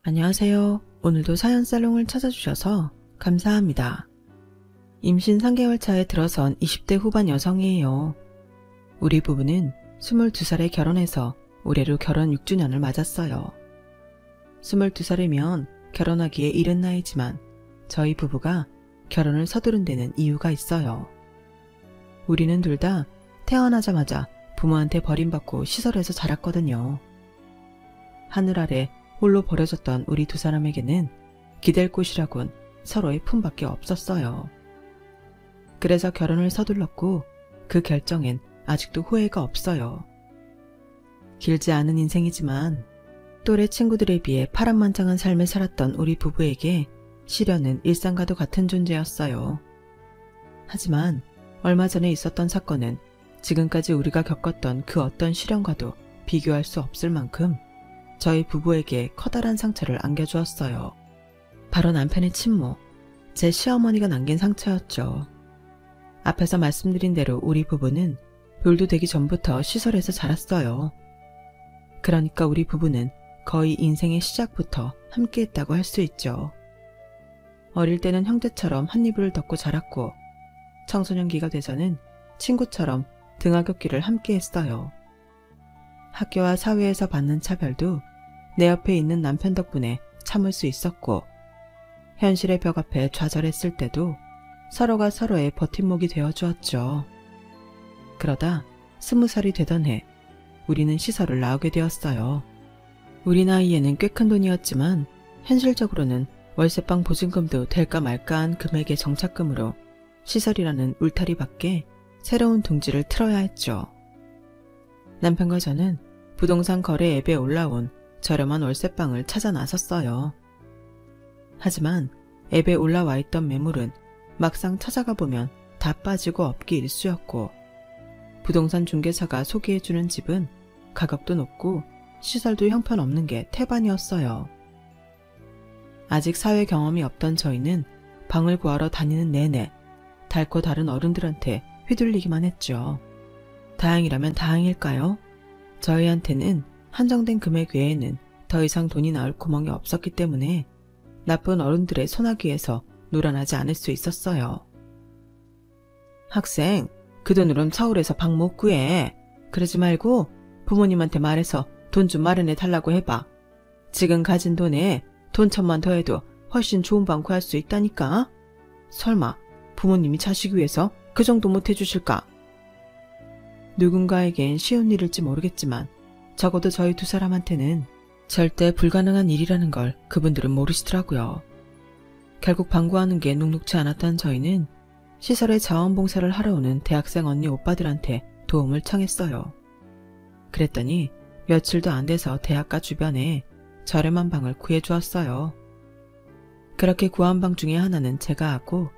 안녕하세요. 오늘도 사연살롱을 찾아주셔서 감사합니다. 임신 3개월 차에 들어선 20대 후반 여성이에요. 우리 부부는 22살에 결혼해서 올해로 결혼 6주년을 맞았어요. 22살이면 결혼하기에 이른 나이지만 저희 부부가 결혼을 서두른 데는 이유가 있어요. 우리는 둘 다 태어나자마자 부모한테 버림받고 시설에서 자랐거든요. 하늘 아래 홀로 버려졌던 우리 두 사람에게는 기댈 곳이라곤 서로의 품밖에 없었어요. 그래서 결혼을 서둘렀고 그 결정엔 아직도 후회가 없어요. 길지 않은 인생이지만 또래 친구들에 비해 파란만장한 삶을 살았던 우리 부부에게 시련은 일상과도 같은 존재였어요. 하지만 얼마 전에 있었던 사건은 지금까지 우리가 겪었던 그 어떤 시련과도 비교할 수 없을 만큼 저희 부부에게 커다란 상처를 안겨주었어요. 바로 남편의 침묵, 제 시어머니가 남긴 상처였죠. 앞에서 말씀드린 대로 우리 부부는 돌도 되기 전부터 시설에서 자랐어요. 그러니까 우리 부부는 거의 인생의 시작부터 함께했다고 할 수 있죠. 어릴 때는 형제처럼 한 이불을 덮고 자랐고 청소년기가 돼서는 친구처럼 등하굣길을 함께했어요. 학교와 사회에서 받는 차별도 내 옆에 있는 남편 덕분에 참을 수 있었고 현실의 벽 앞에 좌절했을 때도 서로가 서로의 버팀목이 되어주었죠. 그러다 20살이 되던 해 우리는 시설을 나오게 되었어요. 우리 나이에는 꽤 큰 돈이었지만 현실적으로는 월세방 보증금도 될까 말까한 금액의 정착금으로 시설이라는 울타리 밖에 새로운 둥지를 틀어야 했죠. 남편과 저는 부동산 거래 앱에 올라온 저렴한 월세방을 찾아 나섰어요. 하지만 앱에 올라와 있던 매물은 막상 찾아가 보면 다 빠지고 없기 일쑤였고 부동산 중개사가 소개해주는 집은 가격도 높고 시설도 형편없는 게 태반이었어요. 아직 사회 경험이 없던 저희는 방을 구하러 다니는 내내 닳고 다른 어른들한테 휘둘리기만 했죠. 다행이라면 다행일까요? 저희한테는 한정된 금액 외에는 더 이상 돈이 나올 구멍이 없었기 때문에 나쁜 어른들의 소나기에서 놀아나지 않을 수 있었어요. 학생, 그 돈으론 서울에서 방 못 구해. 그러지 말고 부모님한테 말해서 돈 좀 마련해 달라고 해봐. 지금 가진 돈에 돈 1,000만 더해도 훨씬 좋은 방 구할 수 있다니까. 설마 부모님이 자식 위해서 그 정도 못 해주실까? 누군가에겐 쉬운 일일지 모르겠지만 적어도 저희 두 사람한테는 절대 불가능한 일이라는 걸 그분들은 모르시더라고요. 결국 방 구하는 게 녹록지 않았던 저희는 시설에 자원봉사를 하러 오는 대학생 언니 오빠들한테 도움을 청했어요. 그랬더니 며칠도 안 돼서 대학가 주변에 저렴한 방을 구해주었어요. 그렇게 구한 방 중에 하나는 제가 하고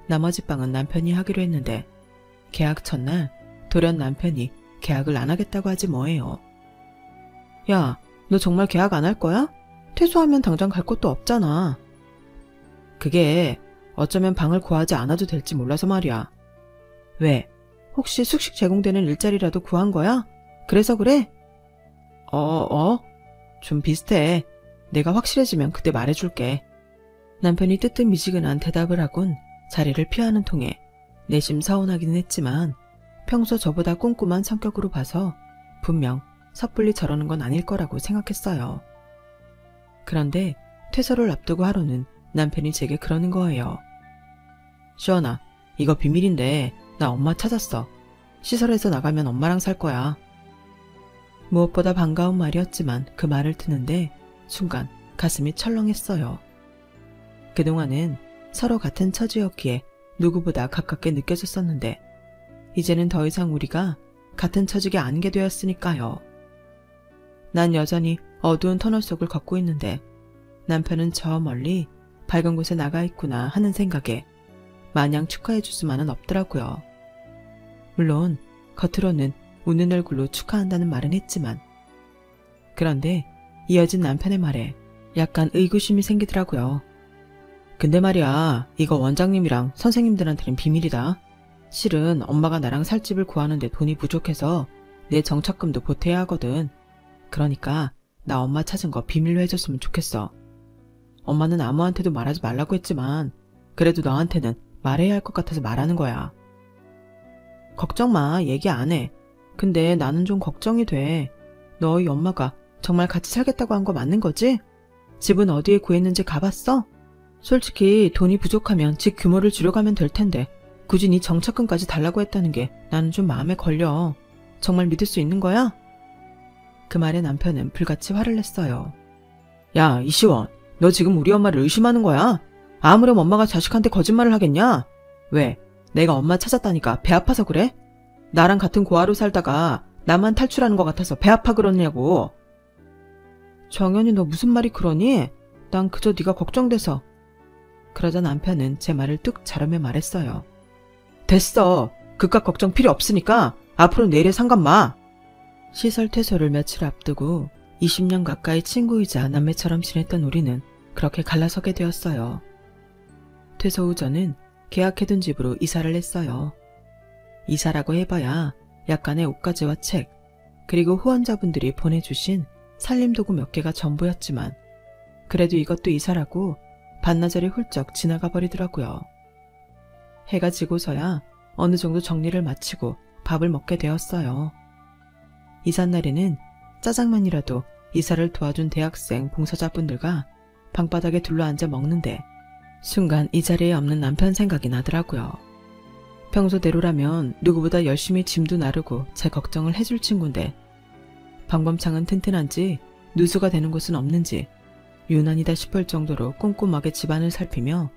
나머지 방은 남편이 하기로 했는데 계약 첫날 돌연 남편이 계약을 안 하겠다고 하지 뭐예요. 야, 너 정말 계약 안 할 거야? 퇴소하면 당장 갈 곳도 없잖아. 그게 어쩌면 방을 구하지 않아도 될지 몰라서 말이야. 왜? 혹시 숙식 제공되는 일자리라도 구한 거야? 그래서 그래? 좀 비슷해. 내가 확실해지면 그때 말해줄게. 남편이 뜨뜻미지근한 대답을 하곤 자리를 피하는 통에 내심 서운하기는 했지만 평소 저보다 꼼꼼한 성격으로 봐서 분명 섣불리 저러는 건 아닐 거라고 생각했어요. 그런데 퇴소를 앞두고 하루는 남편이 제게 그러는 거예요. 시원아, 이거 비밀인데 나 엄마 찾았어. 시설에서 나가면 엄마랑 살 거야. 무엇보다 반가운 말이었지만 그 말을 듣는데 순간 가슴이 철렁했어요. 그동안은 서로 같은 처지였기에 누구보다 가깝게 느껴졌었는데 이제는 더 이상 우리가 같은 처지가 아닌 게 되었으니까요. 난 여전히 어두운 터널 속을 걷고 있는데 남편은 저 멀리 밝은 곳에 나가 있구나 하는 생각에 마냥 축하해 줄 수만은 없더라고요. 물론 겉으로는 웃는 얼굴로 축하한다는 말은 했지만 그런데 이어진 남편의 말에 약간 의구심이 생기더라고요. 근데 말이야, 이거 원장님이랑 선생님들한테는 비밀이다. 실은 엄마가 나랑 살 집을 구하는데 돈이 부족해서 내 정착금도 보태야 하거든. 그러니까 나 엄마 찾은 거 비밀로 해줬으면 좋겠어. 엄마는 아무한테도 말하지 말라고 했지만 그래도 너한테는 말해야 할 것 같아서 말하는 거야. 걱정 마, 얘기 안 해. 근데 나는 좀 걱정이 돼. 너희 엄마가 정말 같이 살겠다고 한 거 맞는 거지? 집은 어디에 구했는지 가봤어? 솔직히 돈이 부족하면 집 규모를 줄여가면 될 텐데 굳이 네 정착금까지 달라고 했다는 게 나는 좀 마음에 걸려. 정말 믿을 수 있는 거야? 그 말에 남편은 불같이 화를 냈어요. 야, 이시원, 너 지금 우리 엄마를 의심하는 거야? 아무렴 엄마가 자식한테 거짓말을 하겠냐? 왜? 내가 엄마 찾았다니까 배 아파서 그래? 나랑 같은 고아로 살다가 나만 탈출하는 것 같아서 배 아파 그러냐고. 정연이 너 무슨 말이 그러니? 난 그저 네가 걱정돼서. 그러자 남편은 제 말을 뚝 자르며 말했어요. 됐어. 그깟 걱정 필요 없으니까 앞으로 내일에 상관 마. 시설 퇴소를 며칠 앞두고 20년 가까이 친구이자 남매처럼 지냈던 우리는 그렇게 갈라서게 되었어요. 퇴소 후 저는 계약해둔 집으로 이사를 했어요. 이사라고 해봐야 약간의 옷가지와 책, 그리고 후원자분들이 보내주신 살림도구 몇 개가 전부였지만 그래도 이것도 이사라고 반나절이 훌쩍 지나가 버리더라고요. 해가 지고서야 어느 정도 정리를 마치고 밥을 먹게 되었어요. 이삿날에는 짜장면이라도 이사를 도와준 대학생 봉사자분들과 방바닥에 둘러앉아 먹는데 순간 이 자리에 없는 남편 생각이 나더라고요. 평소대로라면 누구보다 열심히 짐도 나르고 제 걱정을 해줄 친구인데 방범창은 튼튼한지 누수가 되는 곳은 없는지 유난이다 싶을 정도로 꼼꼼하게 집안을 살피며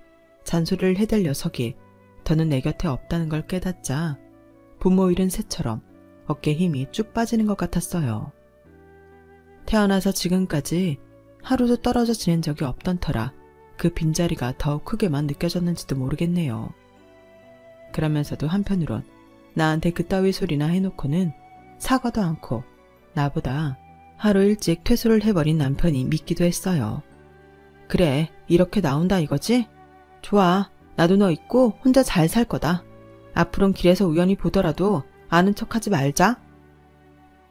잔소리를 해대려 서기 더는 내 곁에 없다는 걸 깨닫자 부모 잃은 새처럼 어깨에 힘이 쭉 빠지는 것 같았어요. 태어나서 지금까지 하루도 떨어져 지낸 적이 없던 터라 그 빈자리가 더욱 크게만 느껴졌는지도 모르겠네요. 그러면서도 한편으론 나한테 그따위 소리나 해놓고는 사과도 않고 나보다 하루 일찍 퇴소를 해버린 남편이 믿기도 했어요. 그래, 이렇게 나온다 이거지? 좋아, 나도 너 있고 혼자 잘 살 거다. 앞으론 길에서 우연히 보더라도 아는 척하지 말자.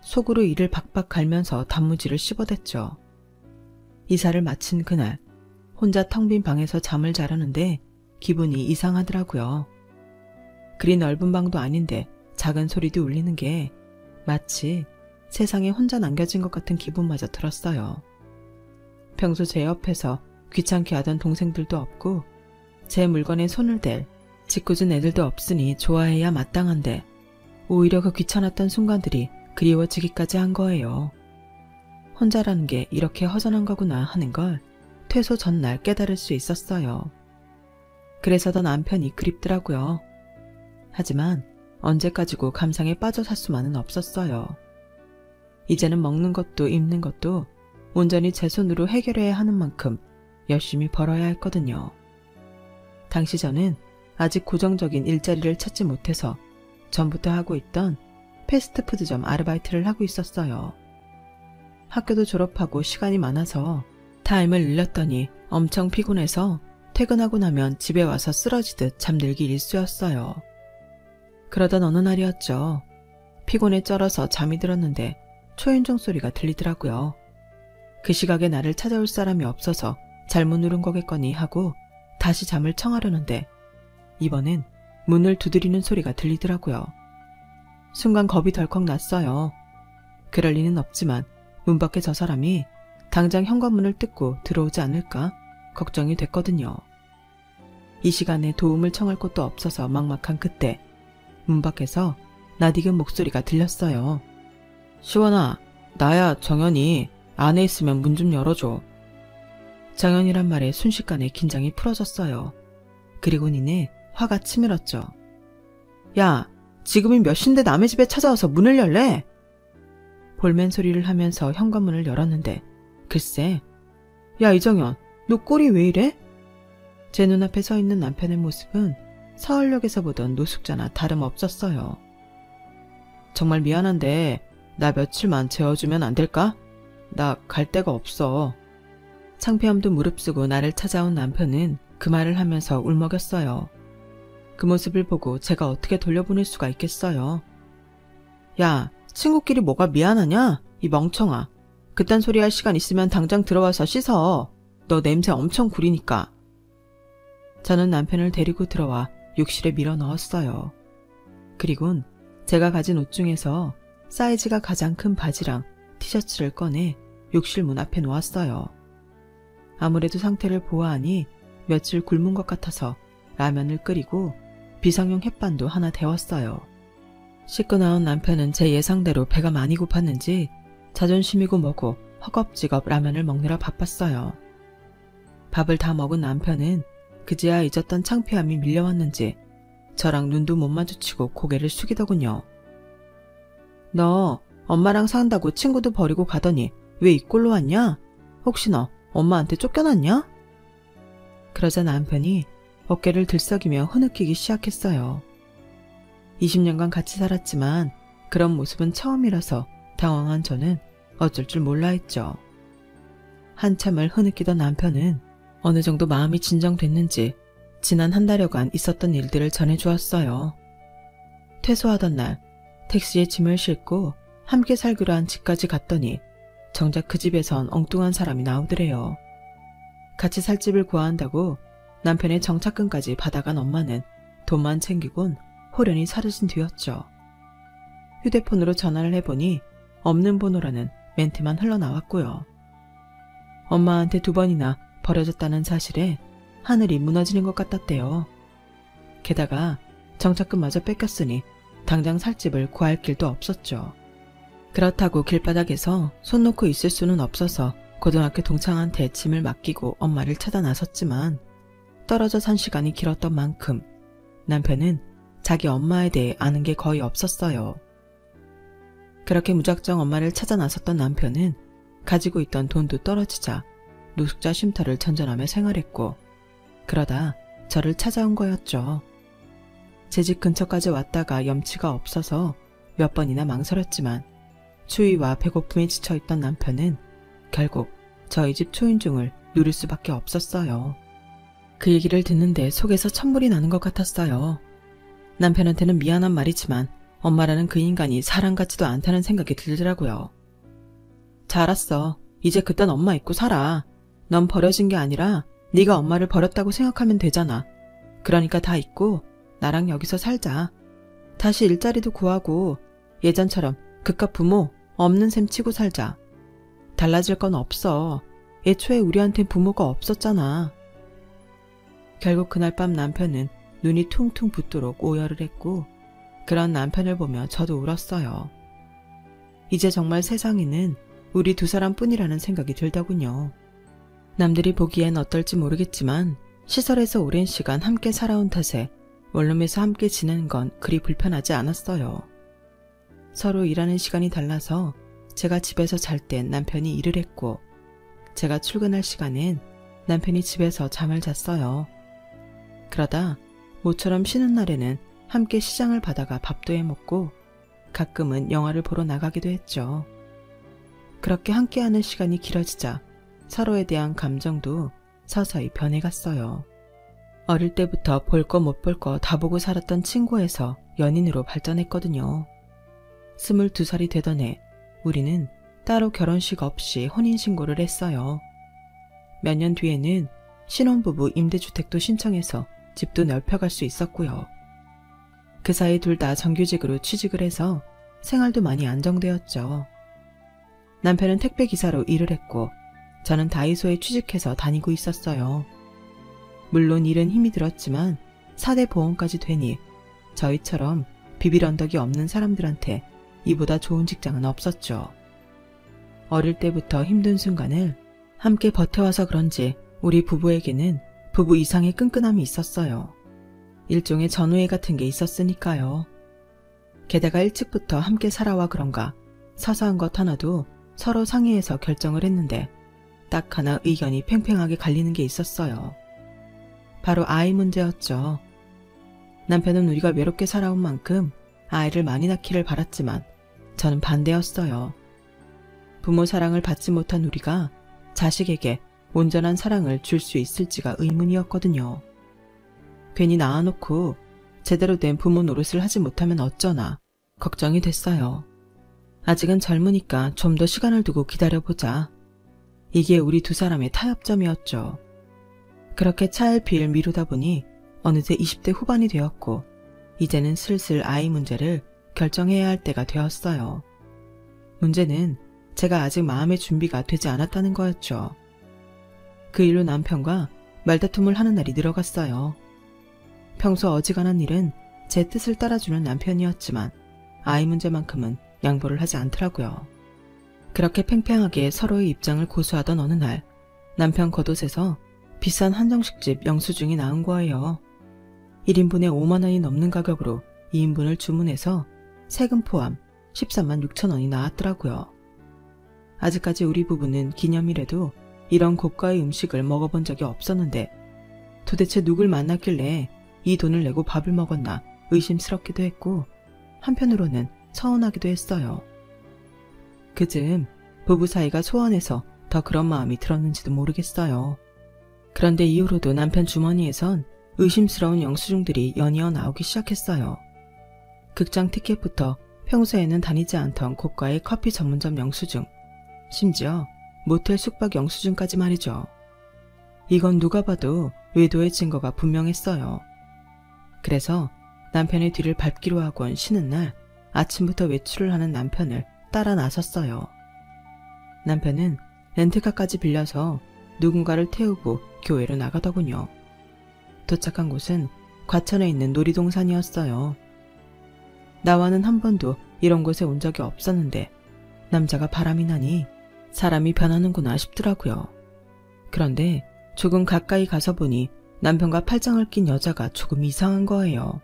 속으로 이를 박박 갈면서 단무지를 씹어댔죠. 이사를 마친 그날 혼자 텅 빈 방에서 잠을 자려는데 기분이 이상하더라고요. 그리 넓은 방도 아닌데 작은 소리도 울리는 게 마치 세상에 혼자 남겨진 것 같은 기분마저 들었어요. 평소 제 옆에서 귀찮게 하던 동생들도 없고 제 물건에 손을 댈 짓궂은 애들도 없으니 좋아해야 마땅한데 오히려 그 귀찮았던 순간들이 그리워지기까지 한 거예요. 혼자라는 게 이렇게 허전한 거구나 하는 걸 퇴소 전날 깨달을 수 있었어요. 그래서 더 남편이 그립더라고요. 하지만 언제까지고 감상에 빠져 살 수만은 없었어요. 이제는 먹는 것도 입는 것도 온전히 제 손으로 해결해야 하는 만큼 열심히 벌어야 했거든요. 당시 저는 아직 고정적인 일자리를 찾지 못해서 전부터 하고 있던 패스트푸드점 아르바이트를 하고 있었어요. 학교도 졸업하고 시간이 많아서 타임을 늘렸더니 엄청 피곤해서 퇴근하고 나면 집에 와서 쓰러지듯 잠들기 일쑤였어요. 그러던 어느 날이었죠. 피곤에 쩔어서 잠이 들었는데 초인종 소리가 들리더라고요. 그 시각에 나를 찾아올 사람이 없어서 잘못 누른 거겠거니 하고 다시 잠을 청하려는데 이번엔 문을 두드리는 소리가 들리더라고요. 순간 겁이 덜컥 났어요. 그럴 리는 없지만 문 밖에 저 사람이 당장 현관문을 뜯고 들어오지 않을까 걱정이 됐거든요. 이 시간에 도움을 청할 곳도 없어서 막막한 그때 문 밖에서 낯익은 목소리가 들렸어요. 시원아, 나야 정연이. 안에 있으면 문 좀 열어줘. 정연이란 말에 순식간에 긴장이 풀어졌어요. 그리고 니네 화가 치밀었죠. 야, 지금이 몇 시인데 남의 집에 찾아와서 문을 열래? 볼멘 소리를 하면서 현관문을 열었는데 글쎄, 야 이정연, 너 꼴이 왜 이래? 제 눈앞에 서 있는 남편의 모습은 서울역에서 보던 노숙자나 다름없었어요. 정말 미안한데 나 며칠만 재워주면 안 될까? 나 갈 데가 없어. 창피함도 무릅쓰고 나를 찾아온 남편은 그 말을 하면서 울먹였어요. 그 모습을 보고 제가 어떻게 돌려보낼 수가 있겠어요. 야, 친구끼리 뭐가 미안하냐? 이 멍청아. 그딴 소리 할 시간 있으면 당장 들어와서 씻어. 너 냄새 엄청 구리니까. 저는 남편을 데리고 들어와 욕실에 밀어 넣었어요. 그리곤 제가 가진 옷 중에서 사이즈가 가장 큰 바지랑 티셔츠를 꺼내 욕실 문 앞에 놓았어요. 아무래도 상태를 보아하니 며칠 굶은 것 같아서 라면을 끓이고 비상용 햇반도 하나 데웠어요. 씻고 나온 남편은 제 예상대로 배가 많이 고팠는지 자존심이고 뭐고 허겁지겁 라면을 먹느라 바빴어요. 밥을 다 먹은 남편은 그제야 잊었던 창피함이 밀려왔는지 저랑 눈도 못 마주치고 고개를 숙이더군요. 너 엄마랑 산다고 친구도 버리고 가더니 왜 이 꼴로 왔냐? 혹시 너 엄마한테 쫓겨났냐? 그러자 남편이 어깨를 들썩이며 흐느끼기 시작했어요. 20년간 같이 살았지만 그런 모습은 처음이라서 당황한 저는 어쩔 줄 몰라 했죠. 한참을 흐느끼던 남편은 어느 정도 마음이 진정됐는지 지난 한 달여간 있었던 일들을 전해주었어요. 퇴소하던 날 택시에 짐을 싣고 함께 살기로 한 집까지 갔더니 정작 그 집에선 엉뚱한 사람이 나오더래요. 같이 살 집을 구한다고 남편의 정착금까지 받아간 엄마는 돈만 챙기곤 호련히 사라진 뒤였죠. 휴대폰으로 전화를 해보니 없는 번호라는 멘트만 흘러나왔고요. 엄마한테 2번이나 버려졌다는 사실에 하늘이 무너지는 것 같았대요. 게다가 정착금마저 뺏겼으니 당장 살 집을 구할 길도 없었죠. 그렇다고 길바닥에서 손 놓고 있을 수는 없어서 고등학교 동창한테 짐을 맡기고 엄마를 찾아 나섰지만 떨어져 산 시간이 길었던 만큼 남편은 자기 엄마에 대해 아는 게 거의 없었어요. 그렇게 무작정 엄마를 찾아 나섰던 남편은 가지고 있던 돈도 떨어지자 노숙자 쉼터를 전전하며 생활했고 그러다 저를 찾아온 거였죠. 제 집 근처까지 왔다가 염치가 없어서 몇 번이나 망설였지만 추위와 배고픔에 지쳐있던 남편은 결국 저희 집 초인종을 누릴 수밖에 없었어요. 그 얘기를 듣는데 속에서 천불이 나는 것 같았어요. 남편한테는 미안한 말이지만 엄마라는 그 인간이 사람 같지도 않다는 생각이 들더라고요. 잘 알았어. 이제 그딴 엄마 잊고 살아. 넌 버려진 게 아니라 네가 엄마를 버렸다고 생각하면 되잖아. 그러니까 다 잊고 나랑 여기서 살자. 다시 일자리도 구하고 예전처럼 그깟 부모 없는 셈 치고 살자. 달라질 건 없어. 애초에 우리한텐 부모가 없었잖아. 결국 그날 밤 남편은 눈이 퉁퉁 붓도록 오열을 했고 그런 남편을 보며 저도 울었어요. 이제 정말 세상에는 우리 2사람뿐이라는 생각이 들더군요. 남들이 보기엔 어떨지 모르겠지만 시설에서 오랜 시간 함께 살아온 탓에 원룸에서 함께 지내는 건 그리 불편하지 않았어요. 서로 일하는 시간이 달라서 제가 집에서 잘 땐 남편이 일을 했고 제가 출근할 시간엔 남편이 집에서 잠을 잤어요. 그러다 모처럼 쉬는 날에는 함께 시장을 가다가 밥도 해먹고 가끔은 영화를 보러 나가기도 했죠. 그렇게 함께하는 시간이 길어지자 서로에 대한 감정도 서서히 변해갔어요. 어릴 때부터 볼 거 못 볼 거 다 보고 살았던 친구에서 연인으로 발전했거든요. 22살이 되던 해 우리는 따로 결혼식 없이 혼인신고를 했어요. 몇 년 뒤에는 신혼부부 임대주택도 신청해서 집도 넓혀갈 수 있었고요. 그 사이 둘 다 정규직으로 취직을 해서 생활도 많이 안정되었죠. 남편은 택배기사로 일을 했고 저는 다이소에 취직해서 다니고 있었어요. 물론 일은 힘이 들었지만 4대 보험까지 되니 저희처럼 비빌 언덕이 없는 사람들한테 이보다 좋은 직장은 없었죠. 어릴 때부터 힘든 순간을 함께 버텨와서 그런지 우리 부부에게는 부부 이상의 끈끈함이 있었어요. 일종의 전우애 같은 게 있었으니까요. 게다가 일찍부터 함께 살아와 그런가 사소한 것 하나도 서로 상의해서 결정을 했는데 딱 하나 의견이 팽팽하게 갈리는 게 있었어요. 바로 아이 문제였죠. 남편은 우리가 외롭게 살아온 만큼 아이를 많이 낳기를 바랐지만 저는 반대였어요. 부모 사랑을 받지 못한 우리가 자식에게 온전한 사랑을 줄 수 있을지가 의문이었거든요. 괜히 낳아놓고 제대로 된 부모 노릇을 하지 못하면 어쩌나 걱정이 됐어요. 아직은 젊으니까 좀 더 시간을 두고 기다려보자. 이게 우리 두 사람의 타협점이었죠. 그렇게 차일피일 미루다 보니 어느새 20대 후반이 되었고 이제는 슬슬 아이 문제를 결정해야 할 때가 되었어요. 문제는 제가 아직 마음의 준비가 되지 않았다는 거였죠. 그 일로 남편과 말다툼을 하는 날이 늘어갔어요. 평소 어지간한 일은 제 뜻을 따라주는 남편이었지만 아이 문제만큼은 양보를 하지 않더라고요. 그렇게 팽팽하게 서로의 입장을 고수하던 어느 날 남편 겉옷에서 비싼 한정식집 영수증이 나온 거예요. 1인분에 5만 원이 넘는 가격으로 2인분을 주문해서 세금 포함 13만 6천 원이 나왔더라고요. 아직까지 우리 부부는 기념일에도 이런 고가의 음식을 먹어본 적이 없었는데 도대체 누굴 만났길래 이 돈을 내고 밥을 먹었나 의심스럽기도 했고 한편으로는 서운하기도 했어요. 그즈음 부부 사이가 소원해서 더 그런 마음이 들었는지도 모르겠어요. 그런데 이후로도 남편 주머니에선 의심스러운 영수증들이 연이어 나오기 시작했어요. 극장 티켓부터 평소에는 다니지 않던 고가의 커피 전문점 영수증, 심지어 모텔 숙박 영수증까지 말이죠. 이건 누가 봐도 외도의 증거가 분명했어요. 그래서 남편의 뒤를 밟기로 하곤 쉬는 날 아침부터 외출을 하는 남편을 따라 나섰어요. 남편은 렌트카까지 빌려서 누군가를 태우고 교회로 나가더군요. 도착한 곳은 과천에 있는 놀이동산이었어요. 나와는 한 번도 이런 곳에 온 적이 없었는데 남자가 바람이 나니 사람이 변하는구나 싶더라고요. 그런데 조금 가까이 가서 보니 남편과 팔짱을 낀 여자가 조금 이상한 거예요.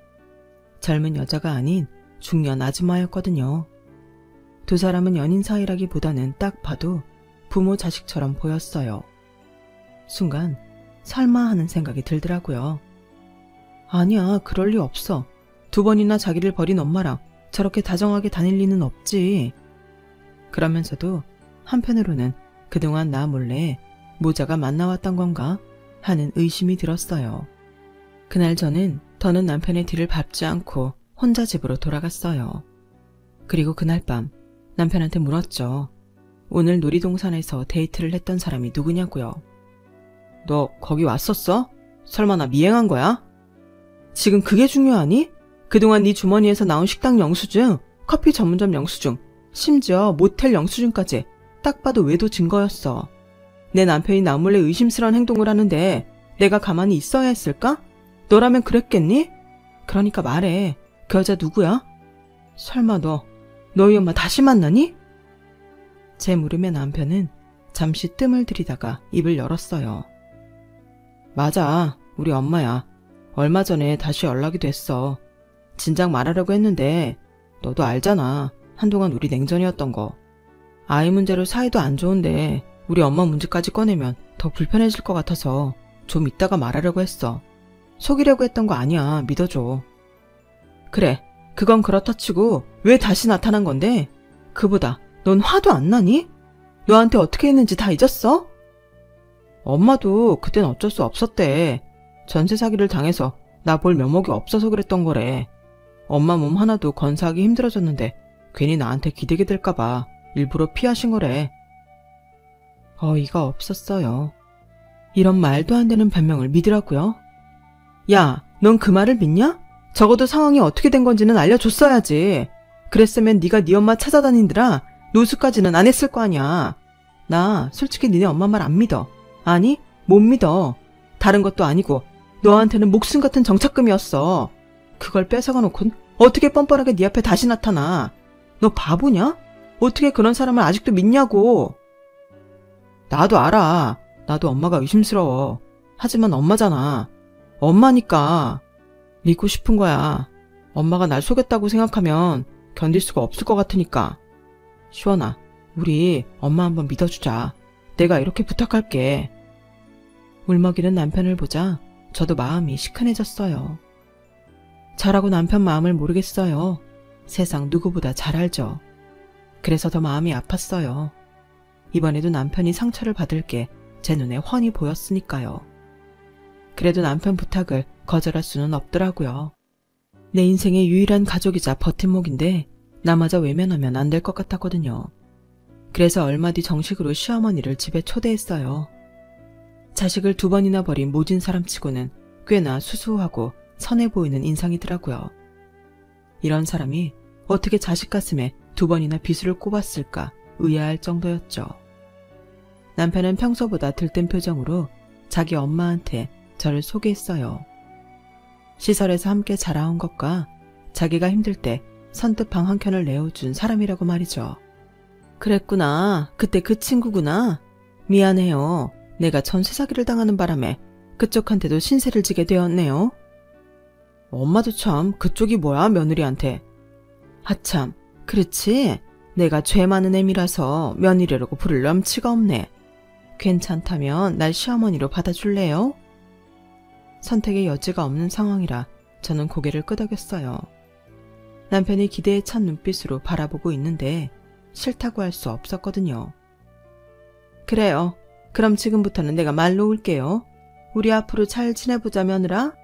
젊은 여자가 아닌 중년 아줌마였거든요. 두 사람은 연인 사이라기보다는 딱 봐도 부모 자식처럼 보였어요. 순간 설마 하는 생각이 들더라고요. 아니야, 그럴 리 없어. 2번이나 자기를 버린 엄마랑 저렇게 다정하게 다닐 리는 없지. 그러면서도 한편으로는 그동안 나 몰래 모자가 만나왔던 건가 하는 의심이 들었어요. 그날 저는 더는 남편의 뒤를 밟지 않고 혼자 집으로 돌아갔어요. 그리고 그날 밤 남편한테 물었죠. 오늘 놀이동산에서 데이트를 했던 사람이 누구냐고요. 너 거기 왔었어? 설마 나 미행한 거야? 지금 그게 중요하니? 그동안 네 주머니에서 나온 식당 영수증, 커피 전문점 영수증, 심지어 모텔 영수증까지 딱 봐도 외도 증거였어. 내 남편이 나 몰래 의심스러운 행동을 하는데 내가 가만히 있어야 했을까? 너라면 그랬겠니? 그러니까 말해. 그 여자 누구야? 설마 너희 엄마 다시 만나니? 제 물음에 남편은 잠시 뜸을 들이다가 입을 열었어요. 맞아, 우리 엄마야. 얼마 전에 다시 연락이 됐어. 진작 말하려고 했는데 너도 알잖아. 한동안 우리 냉전이었던 거. 아이 문제로 사이도 안 좋은데 우리 엄마 문제까지 꺼내면 더 불편해질 것 같아서 좀 이따가 말하려고 했어. 속이려고 했던 거 아니야. 믿어줘. 그래, 그건 그렇다 치고 왜 다시 나타난 건데? 그보다 넌 화도 안 나니? 너한테 어떻게 했는지 다 잊었어? 엄마도 그땐 어쩔 수 없었대. 전세 사기를 당해서 나 볼 면목이 없어서 그랬던 거래. 엄마 몸 하나도 건사하기 힘들어졌는데 괜히 나한테 기대게 될까봐 일부러 피하신 거래. 어이가 없었어요. 이런 말도 안 되는 변명을 믿으라고요? 야, 넌 그 말을 믿냐? 적어도 상황이 어떻게 된 건지는 알려줬어야지. 그랬으면 네가 네 엄마 찾아다니느라 노숙까지는 안 했을 거 아니야. 나 솔직히 니네 엄마 말 안 믿어. 아니, 못 믿어. 다른 것도 아니고 너한테는 목숨 같은 정착금이었어. 그걸 뺏어가 놓곤 어떻게 뻔뻔하게 네 앞에 다시 나타나. 너 바보냐? 어떻게 그런 사람을 아직도 믿냐고. 나도 알아. 나도 엄마가 의심스러워. 하지만 엄마잖아. 엄마니까 믿고 싶은 거야. 엄마가 날 속였다고 생각하면 견딜 수가 없을 것 같으니까. 시원아, 우리 엄마 한번 믿어주자. 내가 이렇게 부탁할게. 울먹이는 남편을 보자 저도 마음이 시큰해졌어요. 저라고 남편 마음을 모르겠어요. 세상 누구보다 잘 알죠. 그래서 더 마음이 아팠어요. 이번에도 남편이 상처를 받을 게 제 눈에 훤히 보였으니까요. 그래도 남편 부탁을 거절할 수는 없더라고요. 내 인생의 유일한 가족이자 버팀목인데 나마저 외면하면 안 될 것 같았거든요. 그래서 얼마 뒤 정식으로 시어머니를 집에 초대했어요. 자식을 2번이나 버린 모진 사람치고는 꽤나 수수하고 선해 보이는 인상이더라고요. 이런 사람이 어떻게 자식 가슴에 2번이나 비수를 꼽았을까 의아할 정도였죠. 남편은 평소보다 들뜬 표정으로 자기 엄마한테 저를 소개했어요. 시설에서 함께 자라온 것과 자기가 힘들 때 선뜻 방 한 켠을 내어준 사람이라고 말이죠. 그랬구나. 그때 그 친구구나. 미안해요. 내가 전세 사기를 당하는 바람에 그쪽한테도 신세를 지게 되었네요. 엄마도 참 그쪽이 뭐야 며느리한테. 하참 그렇지. 내가 죄 많은 애미라서 며느리라고 부를 염치가 없네. 괜찮다면 날 시어머니로 받아줄래요? 선택의 여지가 없는 상황이라 저는 고개를 끄덕였어요. 남편이 기대에 찬 눈빛으로 바라보고 있는데 싫다고 할 수 없었거든요. 그래요. 그럼 지금부터는 내가 말 놓을게요. 우리 앞으로 잘 지내보자 며느라.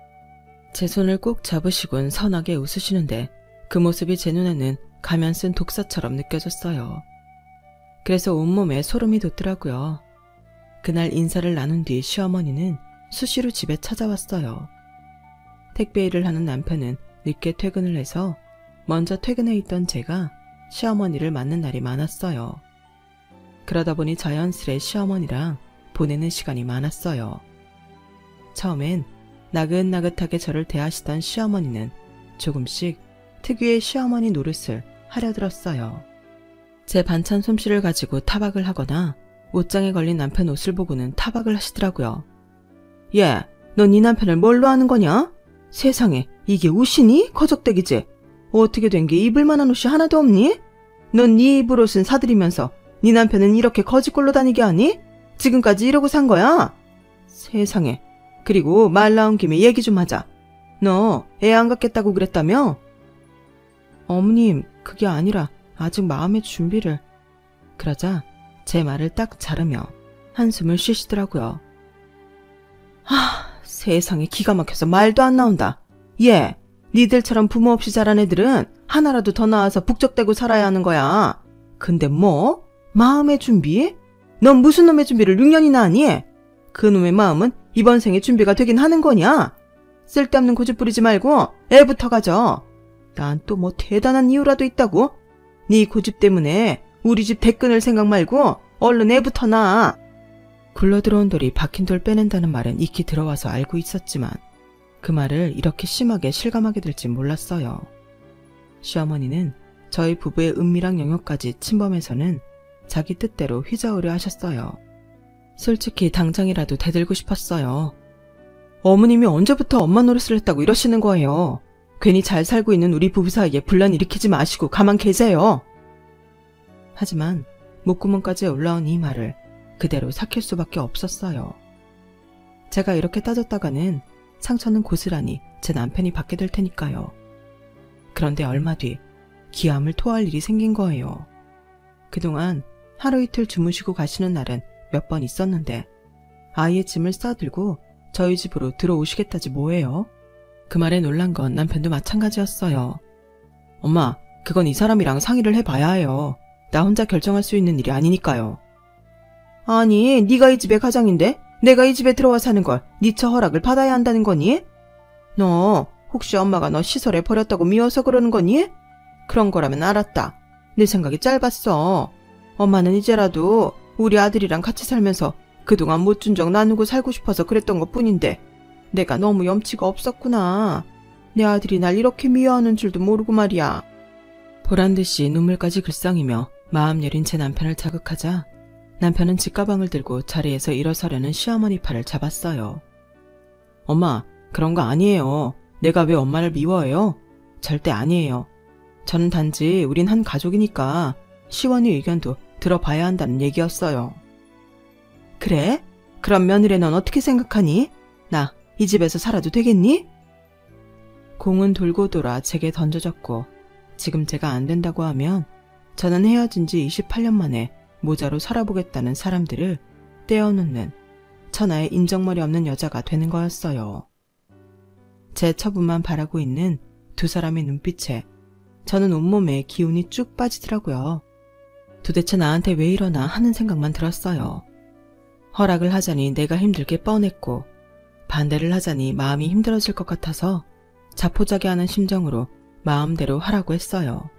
제 손을 꼭 잡으시곤 선하게 웃으시는데 그 모습이 제 눈에는 가면 쓴 독사처럼 느껴졌어요. 그래서 온몸에 소름이 돋더라고요. 그날 인사를 나눈 뒤 시어머니는 수시로 집에 찾아왔어요. 택배 일을 하는 남편은 늦게 퇴근을 해서 먼저 퇴근해 있던 제가 시어머니를 맞는 날이 많았어요. 그러다 보니 자연스레 시어머니랑 보내는 시간이 많았어요. 처음엔 나긋나긋하게 저를 대하시던 시어머니는 조금씩 특유의 시어머니 노릇을 하려들었어요. 제 반찬 솜씨를 가지고 타박을 하거나 옷장에 걸린 남편 옷을 보고는 타박을 하시더라고요. 예, 넌 네 남편을 뭘로 하는 거냐? 세상에, 이게 옷이니? 거적대기지? 어떻게 된 게 입을 만한 옷이 하나도 없니? 넌 네 입을 옷은 사들이면서 네 남편은 이렇게 거지꼴로 다니게 하니? 지금까지 이러고 산 거야? 세상에. 그리고 말 나온 김에 얘기 좀 하자. 너 애 안 갖겠다고 그랬다며? 어머님, 그게 아니라 아직 마음의 준비를... 그러자 제 말을 딱 자르며 한숨을 쉬시더라고요. 세상에 기가 막혀서 말도 안 나온다. 예, 니들처럼 부모 없이 자란 애들은 하나라도 더 낳아서 북적대고 살아야 하는 거야. 근데 뭐? 마음의 준비? 넌 무슨 놈의 준비를 6년이나 하니? 그 놈의 마음은 이번 생에 준비가 되긴 하는 거냐? 쓸데없는 고집 부리지 말고 애부터 가져. 난 또 뭐 대단한 이유라도 있다고? 네 고집 때문에 우리 집 대끈을 생각 말고 얼른 애부터 낳아. 굴러들어온 돌이 박힌 돌 빼낸다는 말은 익히 들어와서 알고 있었지만 그 말을 이렇게 심하게 실감하게 될지 몰랐어요. 시어머니는 저희 부부의 은밀한 영역까지 침범해서는 자기 뜻대로 휘저으려 하셨어요. 솔직히 당장이라도 대들고 싶었어요. 어머님이 언제부터 엄마 노릇을 했다고 이러시는 거예요. 괜히 잘 살고 있는 우리 부부 사이에 분란 일으키지 마시고 가만 계세요. 하지만 목구멍까지 올라온 이 말을 그대로 삭힐 수밖에 없었어요. 제가 이렇게 따졌다가는 상처는 고스란히 제 남편이 받게 될 테니까요. 그런데 얼마 뒤 기함을 토할 일이 생긴 거예요. 그동안 하루 이틀 주무시고 가시는 날은 몇 번 있었는데 아이의 짐을 싸들고 저희 집으로 들어오시겠다지 뭐예요? 그 말에 놀란 건 남편도 마찬가지였어요. 엄마, 그건 이 사람이랑 상의를 해봐야 해요. 나 혼자 결정할 수 있는 일이 아니니까요. 아니, 네가 이 집의 가장인데 내가 이 집에 들어와 사는 걸 네 처 허락을 받아야 한다는 거니? 너 혹시 엄마가 너 시설에 버렸다고 미워서 그러는 거니? 그런 거라면 알았다. 내 생각이 짧았어. 엄마는 이제라도 우리 아들이랑 같이 살면서 그동안 못 준 적 나누고 살고 싶어서 그랬던 것뿐인데 내가 너무 염치가 없었구나. 내 아들이 날 이렇게 미워하는 줄도 모르고 말이야. 보란듯이 눈물까지 글썽이며 마음 여린 제 남편을 자극하자 남편은 집가방을 들고 자리에서 일어서려는 시어머니 팔을 잡았어요. 엄마, 그런 거 아니에요. 내가 왜 엄마를 미워해요? 절대 아니에요. 저는 단지 우린 한 가족이니까 시원이 의견도 들어봐야 한다는 얘기였어요. 그래? 그럼 며느리 넌 어떻게 생각하니? 나 이 집에서 살아도 되겠니? 공은 돌고 돌아 제게 던져졌고 지금 제가 안 된다고 하면 저는 헤어진 지 28년 만에 모자로 살아보겠다는 사람들을 떼어놓는 천하의 인정머리 없는 여자가 되는 거였어요. 제 처분만 바라고 있는 두 사람의 눈빛에 저는 온몸에 기운이 쭉 빠지더라고요. 도대체 나한테 왜 이러나 하는 생각만 들었어요. 허락을 하자니 내가 힘들게 뻔했고 반대를 하자니 마음이 힘들어질 것 같아서 자포자기하는 심정으로 마음대로 하라고 했어요.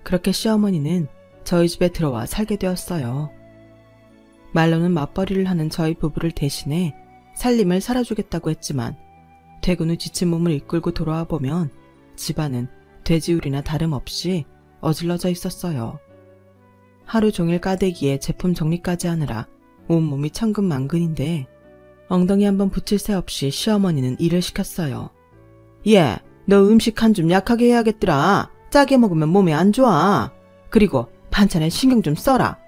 그렇게 시어머니는 저희 집에 들어와 살게 되었어요. 말로는 맞벌이를 하는 저희 부부를 대신해 살림을 살아주겠다고 했지만 퇴근 후 지친 몸을 이끌고 돌아와 보면 집안은 돼지우리나 다름없이 어질러져 있었어요. 하루 종일 까대기에 제품 정리까지 하느라 온몸이 천근만근인데 엉덩이 한번 붙일 새 없이 시어머니는 일을 시켰어요. 얘, 너 음식 한 좀 약하게 해야겠더라. 짜게 먹으면 몸에 안 좋아. 그리고 반찬에 신경 좀 써라.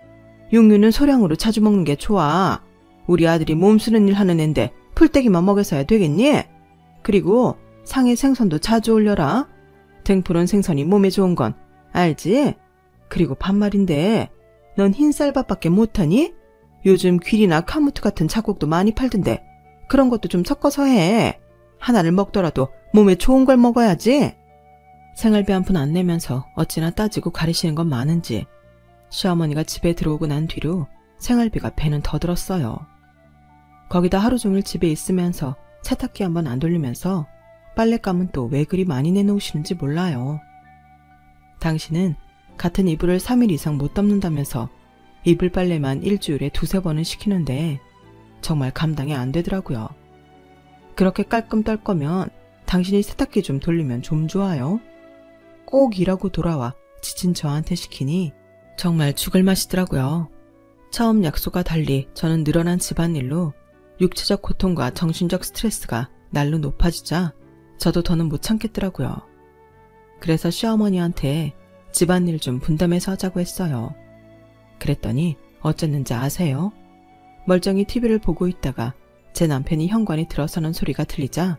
육류는 소량으로 자주 먹는 게 좋아. 우리 아들이 몸 쓰는 일 하는 앤데 풀떼기만 먹여서야 되겠니? 그리고 상해 생선도 자주 올려라. 등푸른 생선이 몸에 좋은 건 알지? 그리고 반말인데 넌 흰쌀밥밖에 못하니? 요즘 귀리나 카무트 같은 작곡도 많이 팔던데 그런 것도 좀 섞어서 해. 하나를 먹더라도 몸에 좋은 걸 먹어야지. 생활비 한 푼 안 내면서 어찌나 따지고 가리시는 건 많은지 시어머니가 집에 들어오고 난 뒤로 생활비가 배는 더 들었어요. 거기다 하루 종일 집에 있으면서 세탁기 한번 안 돌리면서 빨랫감은 또 왜 그리 많이 내놓으시는지 몰라요. 당신은 같은 이불을 3일 이상 못 덮는다면서 이불 빨래만 일주일에 2~3번은 시키는데 정말 감당이 안 되더라고요. 그렇게 깔끔 떨 거면 당신이 세탁기 좀 돌리면 좀 좋아요. 꼭 일하고 돌아와 지친 저한테 시키니 정말 죽을 맛이더라고요. 처음 약속과 달리 저는 늘어난 집안일로 육체적 고통과 정신적 스트레스가 날로 높아지자 저도 더는 못 참겠더라고요. 그래서 시어머니한테 집안일 좀 분담해서 하자고 했어요. 그랬더니 어쨌는지 아세요? 멀쩡히 TV를 보고 있다가 제 남편이 현관에 들어서는 소리가 들리자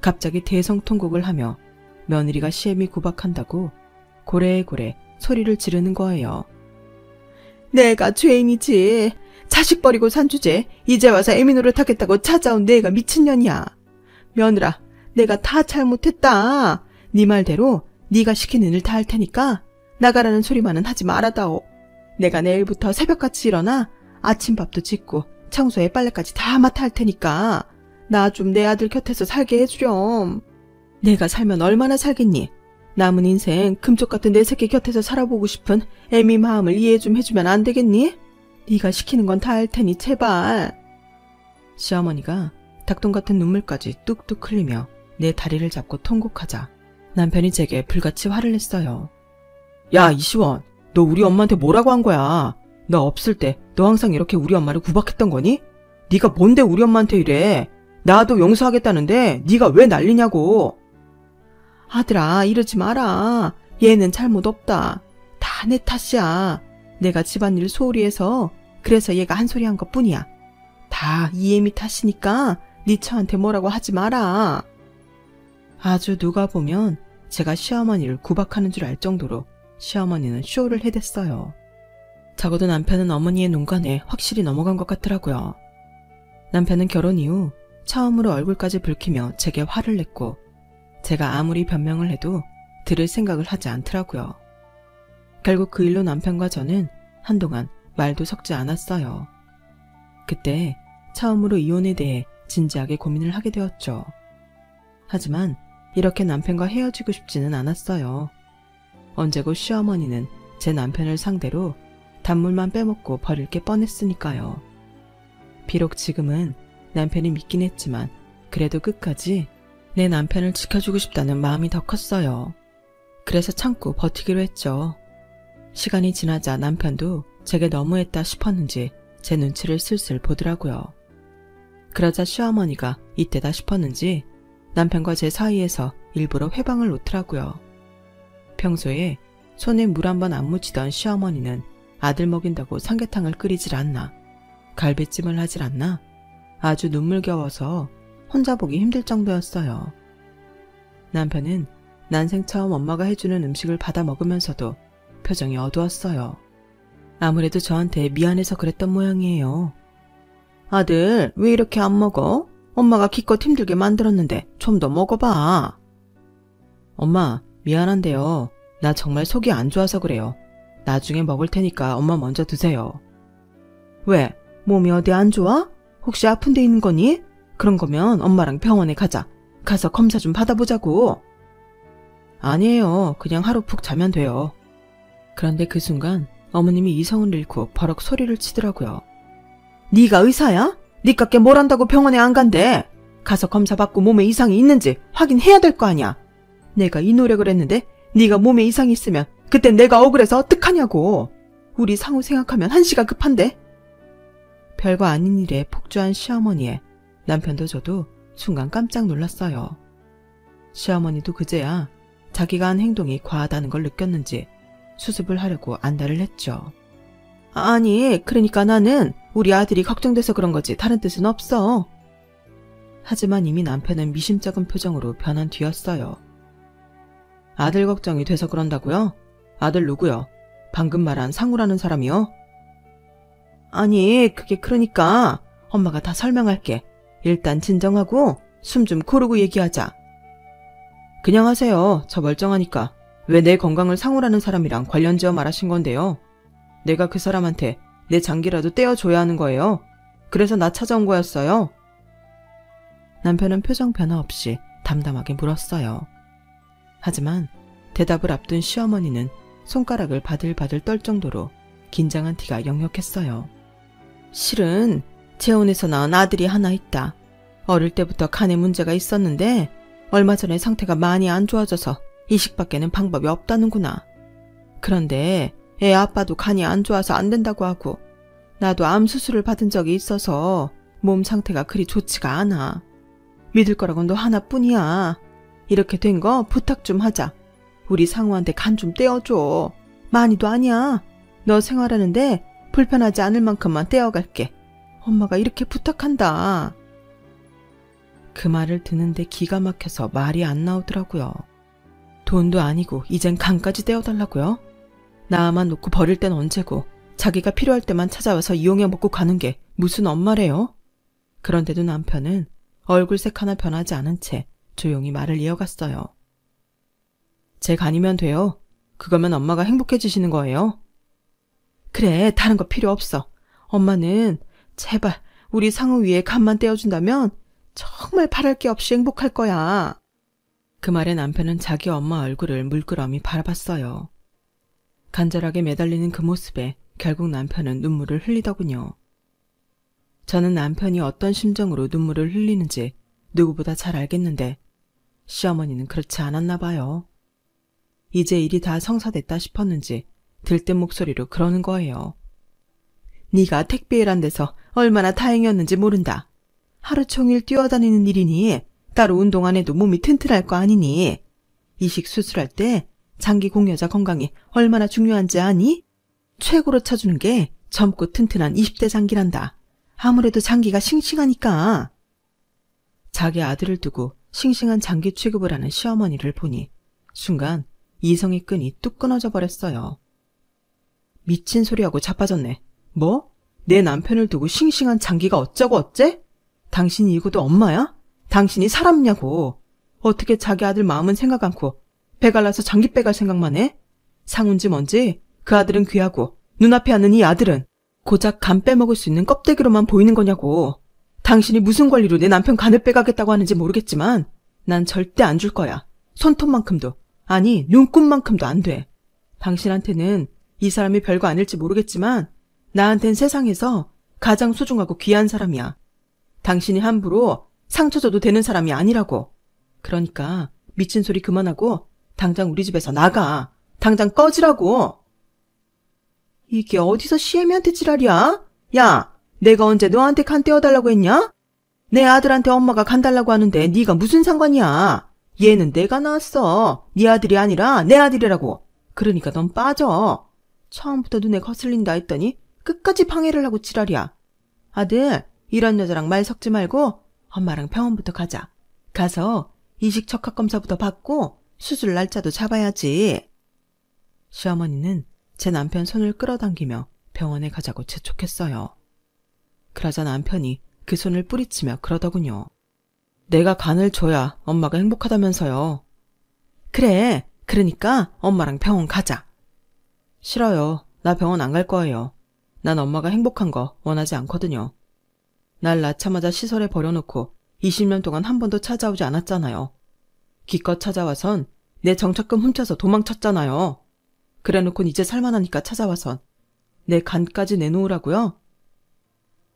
갑자기 대성통곡을 하며 며느리가 시애미 구박한다고 고래고래 소리를 지르는 거예요. 내가 죄인이지. 자식 버리고 산 주제 이제 와서 애미 노릇하겠다고 찾아온 내가 미친년이야. 며느라, 내가 다 잘못했다. 네 말대로 네가 시키는 일 다 할 테니까 나가라는 소리만은 하지 말아다오. 내가 내일부터 새벽같이 일어나 아침밥도 짓고 청소에 빨래까지 다 맡아 할 테니까 나 좀 내 아들 곁에서 살게 해주렴. 내가 살면 얼마나 살겠니? 남은 인생 금쪽 같은 내 새끼 곁에서 살아보고 싶은 애미 마음을 이해 좀 해주면 안 되겠니? 네가 시키는 건 다 할 테니 제발. 시어머니가 닭똥 같은 눈물까지 뚝뚝 흘리며 내 다리를 잡고 통곡하자 남편이 제게 불같이 화를 냈어요. 야, 이시원, 너 우리 엄마한테 뭐라고 한 거야? 너 없을 때 너 항상 이렇게 우리 엄마를 구박했던 거니? 네가 뭔데 우리 엄마한테 이래? 나도 용서하겠다는데 네가 왜 난리냐고. 아들아, 이러지 마라. 얘는 잘못 없다. 다 내 탓이야. 내가 집안일 소홀히 해서 그래서 얘가 한 소리 한 것뿐이야. 다 이애미 탓이니까 네 처한테 뭐라고 하지 마라. 아주 누가 보면 제가 시어머니를 구박하는 줄 알 정도로 시어머니는 쇼를 해댔어요. 적어도 남편은 어머니의 눈간에 확실히 넘어간 것 같더라고요. 남편은 결혼 이후 처음으로 얼굴까지 붉히며 제게 화를 냈고 제가 아무리 변명을 해도 들을 생각을 하지 않더라고요. 결국 그 일로 남편과 저는 한동안 말도 섞지 않았어요. 그때 처음으로 이혼에 대해 진지하게 고민을 하게 되었죠. 하지만 이렇게 남편과 헤어지고 싶지는 않았어요. 언제고 시어머니는 제 남편을 상대로 단물만 빼먹고 버릴 게 뻔했으니까요. 비록 지금은 남편이 믿긴 했지만 그래도 끝까지 내 남편을 지켜주고 싶다는 마음이 더 컸어요. 그래서 참고 버티기로 했죠. 시간이 지나자 남편도 제게 너무했다 싶었는지 제 눈치를 슬슬 보더라고요. 그러자 시어머니가 이때다 싶었는지 남편과 제 사이에서 일부러 회방을 놓더라고요. 평소에 손에 물 한 번 안 묻히던 시어머니는 아들 먹인다고 삼계탕을 끓이질 않나, 갈비찜을 하질 않나 아주 눈물겨워서 혼자 보기 힘들 정도였어요. 남편은 난생 처음 엄마가 해주는 음식을 받아 먹으면서도 표정이 어두웠어요. 아무래도 저한테 미안해서 그랬던 모양이에요. 아들, 왜 이렇게 안 먹어? 엄마가 기껏 힘들게 만들었는데 좀 더 먹어봐. 엄마, 미안한데요. 나 정말 속이 안 좋아서 그래요. 나중에 먹을 테니까 엄마 먼저 드세요. 왜? 몸이 어디 안 좋아? 혹시 아픈 데 있는 거니? 그런 거면 엄마랑 병원에 가자. 가서 검사 좀 받아보자고. 아니에요. 그냥 하루 푹 자면 돼요. 그런데 그 순간 어머님이 이성을 잃고 버럭 소리를 치더라고요. 네가 의사야? 니깎게 뭘 한다고 병원에 안 간대. 가서 검사 받고 몸에 이상이 있는지 확인해야 될 거 아니야. 내가 이 노력을 했는데 네가 몸에 이상이 있으면 그땐 내가 억울해서 어떡하냐고. 우리 상우 생각하면 한시가 급한데. 별거 아닌 일에 폭주한 시어머니에 남편도 저도 순간 깜짝 놀랐어요. 시어머니도 그제야 자기가 한 행동이 과하다는 걸 느꼈는지 수습을 하려고 안달을 했죠. 아니, 그러니까 나는 우리 아들이 걱정돼서 그런 거지 다른 뜻은 없어. 하지만 이미 남편은 미심쩍은 표정으로 변한 뒤였어요. 아들 걱정이 돼서 그런다고요? 아들 누구요? 방금 말한 상우라는 사람이요? 아니, 그게 그러니까 엄마가 다 설명할게. 일단 진정하고 숨 좀 고르고 얘기하자. 그냥 하세요. 저 멀쩡하니까. 왜 내 건강을 상우라는 사람이랑 관련지어 말하신 건데요? 내가 그 사람한테 내 장기라도 떼어줘야 하는 거예요. 그래서 나 찾아온 거였어요. 남편은 표정 변화 없이 담담하게 물었어요. 하지만 대답을 앞둔 시어머니는 손가락을 바들바들 떨 정도로 긴장한 티가 역력했어요. 실은 재혼해서 낳은 아들이 하나 있다. 어릴 때부터 간에 문제가 있었는데 얼마 전에 상태가 많이 안 좋아져서 이식밖에는 방법이 없다는구나. 그런데 애 아빠도 간이 안 좋아서 안 된다고 하고 나도 암 수술을 받은 적이 있어서 몸 상태가 그리 좋지가 않아. 믿을 거라곤 너 하나뿐이야. 이렇게 된 거 부탁 좀 하자. 우리 상우한테 간 좀 떼어줘. 많이도 아니야. 너 생활하는데 불편하지 않을 만큼만 떼어갈게. 엄마가 이렇게 부탁한다. 그 말을 듣는데 기가 막혀서 말이 안 나오더라고요. 돈도 아니고 이젠 간까지 떼어달라고요? 나만 놓고 버릴 땐 언제고 자기가 필요할 때만 찾아와서 이용해 먹고 가는 게 무슨 엄마래요? 그런데도 남편은 얼굴색 하나 변하지 않은 채 조용히 말을 이어갔어요. 제 간이면 돼요. 그거면 엄마가 행복해지시는 거예요. 그래, 다른 거 필요 없어. 엄마는 제발 우리 상우 위에 간만 떼어준다면 정말 바랄 게 없이 행복할 거야. 그 말에 남편은 자기 엄마 얼굴을 물끄러미 바라봤어요. 간절하게 매달리는 그 모습에 결국 남편은 눈물을 흘리더군요. 저는 남편이 어떤 심정으로 눈물을 흘리는지 누구보다 잘 알겠는데 시어머니는 그렇지 않았나 봐요. 이제 일이 다 성사됐다 싶었는지 들뜬 목소리로 그러는 거예요. 네가 택배 일한 데서 얼마나 다행이었는지 모른다. 하루 종일 뛰어다니는 일이니 따로 운동 안 해도 몸이 튼튼할 거 아니니. 이식 수술할 때 장기 공여자 건강이 얼마나 중요한지 아니? 최고로 쳐주는 게 젊고 튼튼한 20대 장기란다. 아무래도 장기가 싱싱하니까. 자기 아들을 두고 싱싱한 장기 취급을 하는 시어머니를 보니 순간 이성의 끈이 뚝 끊어져 버렸어요. 미친 소리하고 자빠졌네. 뭐? 내 남편을 두고 싱싱한 장기가 어쩌고 어째? 당신이 이거도 엄마야? 당신이 사람이냐고. 어떻게 자기 아들 마음은 생각 않고 배 갈라서 장기 빼갈 생각만 해? 상운지 뭔지 그 아들은 귀하고 눈앞에 앉는 이 아들은 고작 간 빼먹을 수 있는 껍데기로만 보이는 거냐고. 당신이 무슨 권리로 내 남편 간을 빼가겠다고 하는지 모르겠지만 난 절대 안 줄 거야. 손톱만큼도, 아니 눈곱만큼도 안 돼. 당신한테는 이 사람이 별거 아닐지 모르겠지만 나한텐 세상에서 가장 소중하고 귀한 사람이야. 당신이 함부로 상처 줘도 되는 사람이 아니라고. 그러니까 미친 소리 그만하고 당장 우리 집에서 나가. 당장 꺼지라고. 이게 어디서 시애미한테 지랄이야? 야, 내가 언제 너한테 간 떼어달라고 했냐? 내 아들한테 엄마가 간 달라고 하는데 네가 무슨 상관이야? 얘는 내가 낳았어. 네 아들이 아니라 내 아들이라고. 그러니까 넌 빠져. 처음부터 눈에 거슬린다 했더니 끝까지 방해를 하고 지랄이야. 아들, 이런 여자랑 말 섞지 말고 엄마랑 병원부터 가자. 가서 이식 척학검사부터 받고 수술 날짜도 잡아야지. 시어머니는 제 남편 손을 끌어당기며 병원에 가자고 재촉했어요. 그러자 남편이 그 손을 뿌리치며 그러더군요. 내가 간을 줘야 엄마가 행복하다면서요. 그래, 그러니까 엄마랑 병원 가자. 싫어요. 나 병원 안 갈 거예요. 난 엄마가 행복한 거 원하지 않거든요. 날 낳자마자 시설에 버려놓고 20년 동안 한 번도 찾아오지 않았잖아요. 기껏 찾아와선 내 정착금 훔쳐서 도망쳤잖아요. 그래놓곤 이제 살만하니까 찾아와선 내 간까지 내놓으라고요?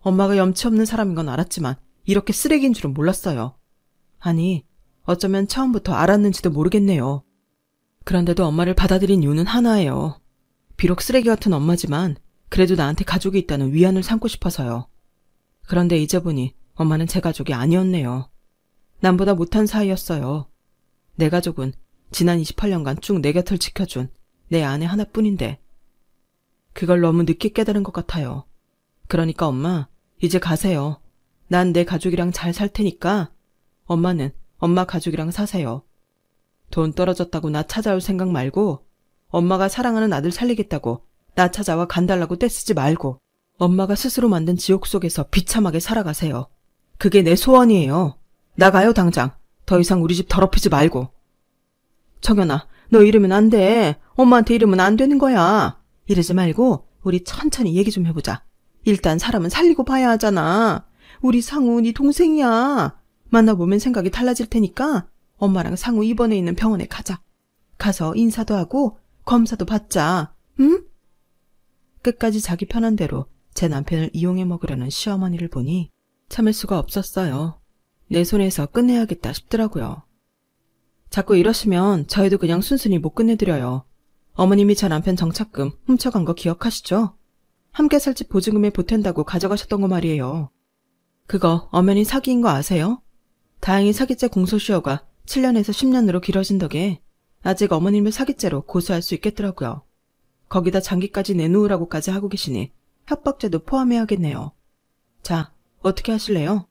엄마가 염치 없는 사람인 건 알았지만 이렇게 쓰레기인 줄은 몰랐어요. 아니, 어쩌면 처음부터 알았는지도 모르겠네요. 그런데도 엄마를 받아들인 이유는 하나예요. 비록 쓰레기 같은 엄마지만 그래도 나한테 가족이 있다는 위안을 삼고 싶어서요. 그런데 이제 보니 엄마는 제 가족이 아니었네요. 남보다 못한 사이였어요. 내 가족은 지난 28년간 쭉 내 곁을 지켜준 내 아내 하나뿐인데 그걸 너무 늦게 깨달은 것 같아요. 그러니까 엄마, 이제 가세요. 난 내 가족이랑 잘 살 테니까 엄마는 엄마 가족이랑 사세요. 돈 떨어졌다고 나 찾아올 생각 말고 엄마가 사랑하는 아들 살리겠다고 나 찾아와 간달라고 떼쓰지 말고 엄마가 스스로 만든 지옥 속에서 비참하게 살아가세요. 그게 내 소원이에요. 나가요 당장. 더 이상 우리 집 더럽히지 말고. 정연아, 너 이러면 안 돼. 엄마한테 이러면 안 되는 거야. 이러지 말고 우리 천천히 얘기 좀 해보자. 일단 사람은 살리고 봐야 하잖아. 우리 상우 네 동생이야. 만나보면 생각이 달라질 테니까 엄마랑 상우 입원해 있는 병원에 가자. 가서 인사도 하고 검사도 받자. 응? 끝까지 자기 편한 대로 제 남편을 이용해 먹으려는 시어머니를 보니 참을 수가 없었어요. 내 손에서 끝내야겠다 싶더라고요. 자꾸 이러시면 저희도 그냥 순순히 못 끝내드려요. 어머님이 제 남편 정착금 훔쳐간 거 기억하시죠? 함께 살 집 보증금에 보탠다고 가져가셨던 거 말이에요. 그거 엄연히 사기인 거 아세요? 다행히 사기죄 공소시효가 7년에서 10년으로 길어진 덕에 아직 어머님을 사기죄로 고소할 수 있겠더라고요. 거기다 장기까지 내놓으라고까지 하고 계시니 협박죄도 포함해야겠네요. 자, 어떻게 하실래요?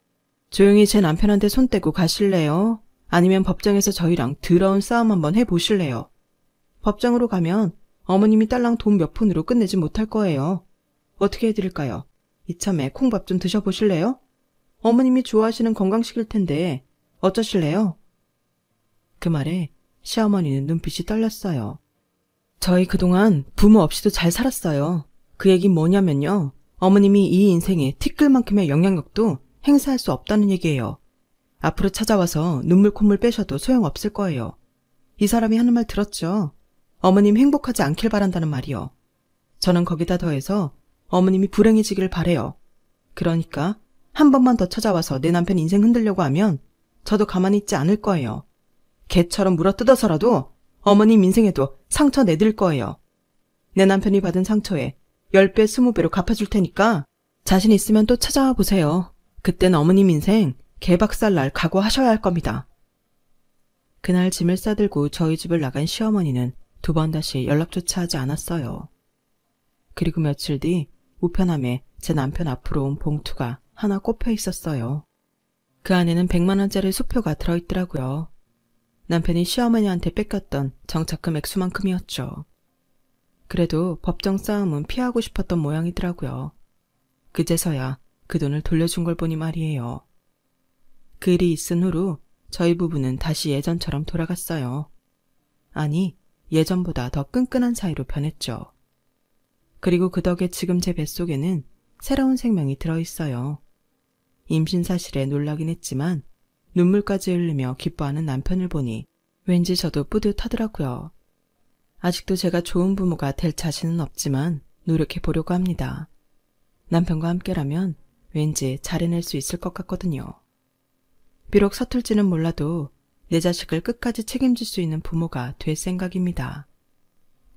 조용히 제 남편한테 손 떼고 가실래요? 아니면 법정에서 저희랑 더러운 싸움 한번 해보실래요? 법정으로 가면 어머님이 딸랑 돈 몇 푼으로 끝내지 못할 거예요. 어떻게 해드릴까요? 이참에 콩밥 좀 드셔보실래요? 어머님이 좋아하시는 건강식일 텐데 어쩌실래요? 그 말에 시어머니는 눈빛이 떨렸어요. 저희 그동안 부모 없이도 잘 살았어요. 그 얘긴 뭐냐면요. 어머님이 이 인생에 티끌만큼의 영향력도 행사할 수 없다는 얘기예요. 앞으로 찾아와서 눈물 콧물 빼셔도 소용없을 거예요. 이 사람이 하는 말 들었죠? 어머님 행복하지 않길 바란다는 말이요. 저는 거기다 더해서 어머님이 불행해지길 바래요. 그러니까 한 번만 더 찾아와서 내 남편 인생 흔들려고 하면 저도 가만히 있지 않을 거예요. 개처럼 물어뜯어서라도 어머님 인생에도 상처 내드릴 거예요. 내 남편이 받은 상처에 10배, 20배로 갚아줄 테니까 자신 있으면 또 찾아와 보세요. 그땐 어머님 인생 개박살날 각오하셔야 할 겁니다. 그날 짐을 싸들고 저희 집을 나간 시어머니는 2번 다시 연락조차 하지 않았어요. 그리고 며칠 뒤 우편함에 제 남편 앞으로 온 봉투가 하나 꼽혀 있었어요. 그 안에는 100만 원짜리 수표가 들어있더라고요. 남편이 시어머니한테 뺏겼던 정착금 액수만큼이었죠. 그래도 법정 싸움은 피하고 싶었던 모양이더라고요. 그제서야 그 돈을 돌려준 걸 보니 말이에요. 그 일이 있은 후로 저희 부부는 다시 예전처럼 돌아갔어요. 아니, 예전보다 더 끈끈한 사이로 변했죠. 그리고 그 덕에 지금 제 뱃속에는 새로운 생명이 들어있어요. 임신 사실에 놀라긴 했지만 눈물까지 흘리며 기뻐하는 남편을 보니 왠지 저도 뿌듯하더라고요. 아직도 제가 좋은 부모가 될 자신은 없지만 노력해 보려고 합니다. 남편과 함께라면 왠지 잘해낼 수 있을 것 같거든요. 비록 서툴지는 몰라도 내 자식을 끝까지 책임질 수 있는 부모가 될 생각입니다.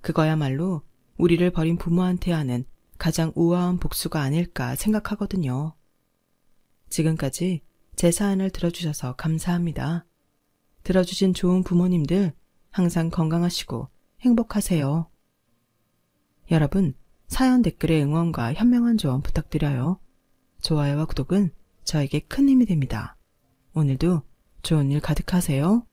그거야말로 우리를 버린 부모한테 하는 가장 우아한 복수가 아닐까 생각하거든요. 지금까지 제 사연을 들어주셔서 감사합니다. 들어주신 좋은 부모님들 항상 건강하시고 행복하세요. 여러분, 사연 댓글에 응원과 현명한 조언 부탁드려요. 좋아요와 구독은 저에게 큰 힘이 됩니다. 오늘도 좋은 일 가득하세요.